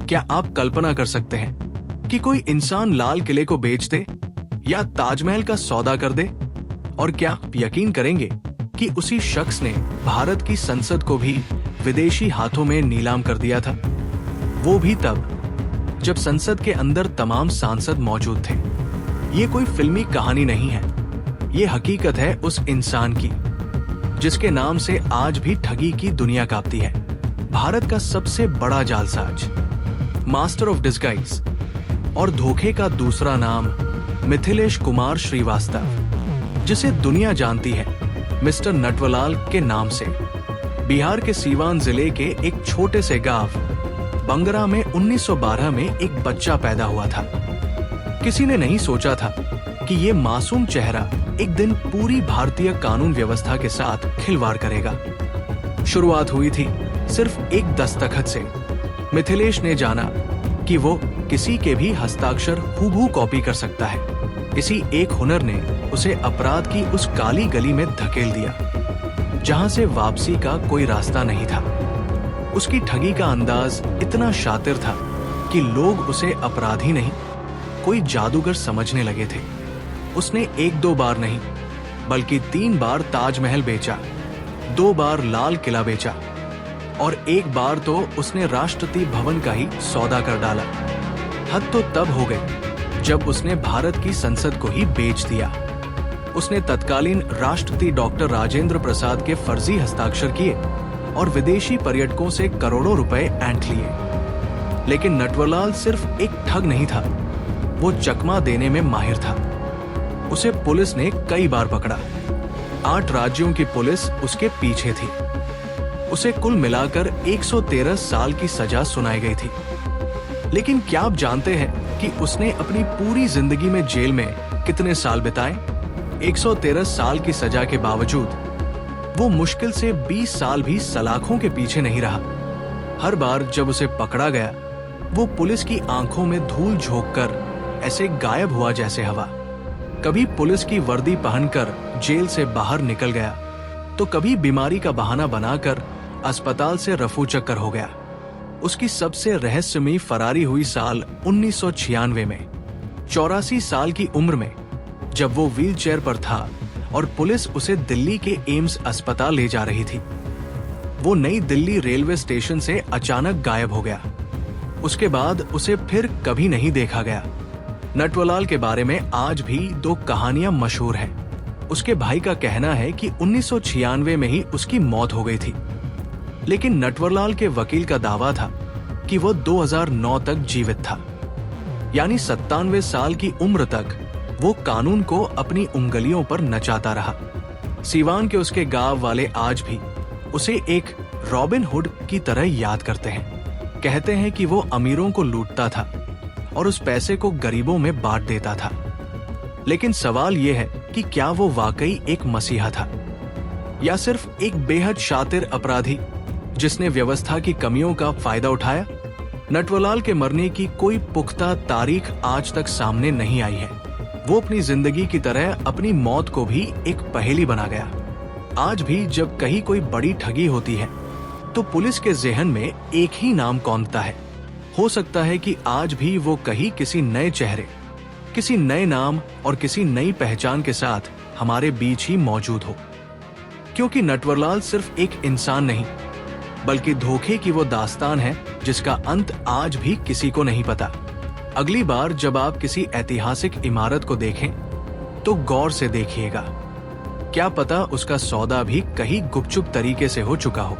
क्या आप कल्पना कर सकते हैं कि कोई इंसान लाल किले को बेच दे या ताजमहल का सौदा कर दे? और क्या आप यकीन करेंगे कि उसी शख्स ने भारत की संसद को भी विदेशी हाथों में नीलाम कर दिया था, वो भी तब जब संसद के अंदर तमाम सांसद मौजूद थे। ये कोई फिल्मी कहानी नहीं है, ये हकीकत है उस इंसान की जिसके नाम से आज भी ठगी की दुनिया कांपती है। भारत का सबसे बड़ा जालसाज, मास्टर ऑफ डिस्गाइज और धोखे का दूसरा नाम मिथिलेश कुमार श्रीवास्तव, जिसे दुनिया जानती है मिस्टर नटवरलाल के नाम से। बिहार के सीवान जिले के एक छोटे से गांव बंगरा में 1912 में एक बच्चा पैदा हुआ था। किसी ने नहीं सोचा था कि ये मासूम चेहरा एक दिन पूरी भारतीय कानून व्यवस्था के साथ खिलवाड़ करेगा। शुरुआत हुई थी सिर्फ एक दस्तखत से। मिथिलेश ने जाना कि वो किसी के भी हस्ताक्षर हूबहू कॉपी कर सकता है। इसी एक हुनर ने उसे अपराध की उस काली गली में धकेल दिया जहां से वापसी का कोई रास्ता नहीं था। उसकी ठगी का अंदाज इतना शातिर था कि लोग उसे अपराधी नहीं, कोई जादूगर समझने लगे थे। उसने 1-2 बार नहीं बल्कि 3 बार ताजमहल बेचा, 2 बार लाल किला बेचा और 1 बार तो उसने राष्ट्रपति भवन का ही सौदा कर डाला। हद तो तब हो गई जब उसने भारत की संसद को ही बेच दिया। उसने तत्कालीन राष्ट्रपति डॉक्टर राजेंद्र प्रसाद के फर्जी हस्ताक्षर किए और विदेशी पर्यटकों से करोड़ों रुपए ऐंठ लिए। लेकिन नटवरलाल सिर्फ एक ठग नहीं था, वो चकमा देने में माहिर था। उसे पुलिस ने कई बार पकड़ा। 8 राज्यों की पुलिस उसके पीछे थी। उसे कुल मिलाकर 113 साल की सजा सुनाई गई थी। लेकिन क्या आप जानते हैं कि उसने अपनी पूरी जिंदगी में जेल में कितने साल बिताए? 113 साल की सजा के बावजूद वो मुश्किल से 20 साल भी सलाखों के पीछे नहीं रहा। हर बार जब उसे पकड़ा गया, वो पुलिस की आंखों में धूल झोंककर ऐसे गायब हुआ जैसे हवा। कभी पुलिस की वर्दी पहनकर जेल से बाहर निकल गया, तो कभी बीमारी का बहाना बनाकर अस्पताल से रफू चक्कर हो गया। उसकी सबसे रहस्यमयी फरारी हुई साल 1996 में, 84 साल की उम्र में, जब वो व्हीलचेयर पर था और पुलिस उसे दिल्ली के एम्स अस्पताल ले जा रही थी। वो नई दिल्ली रेलवे स्टेशन से अचानक गायब हो गया। उसके बाद उसे फिर कभी नहीं देखा गया। नटवरलाल के बारे में आज भी 2 कहानियां मशहूर हैं। उसके भाई का कहना है कि 1996 में ही उसकी मौत हो गई थी। लेकिन नटवरलाल के वकील का दावा था कि वो 2009 तक जीवित था, यानी 97 साल की उम्र तक वो कानून को अपनी उंगलियों पर नचाता रहा। सीवान के उसके गांव वाले आज भी उसे एक रॉबिन हुड की तरह याद करते हैं। कहते हैं कि वो अमीरों को लूटता था और उस पैसे को गरीबों में बांट देता था। लेकिन सवाल ये है कि क्या वो वाकई एक मसीहा था या सिर्फ एक बेहद शातिर अपराधी जिसने व्यवस्था की कमियों का फायदा उठाया? नटवरलाल के मरने की कोई पुख्ता तारीख आज तक सामने नहीं आई है। वो अपनी जिंदगी की तरह अपनी मौत को भी एक पहेली बना गया। आज भी जब कहीं कोई बड़ी ठगी होती है तो पुलिस के ज़हन में एक ही नाम कौंधता है। हो सकता है कि आज भी वो कहीं किसी नए चेहरे, किसी नए नाम और किसी नई पहचान के साथ हमारे बीच ही मौजूद हो। क्योंकि नटवरलाल सिर्फ एक इंसान नहीं बल्कि धोखे की वो दास्तान है जिसका अंत आज भी किसी को नहीं पता। अगली बार जब आप किसी ऐतिहासिक इमारत को देखें तो गौर से देखिएगा। क्या पता उसका सौदा भी कहीं गुपचुप तरीके से हो चुका हो।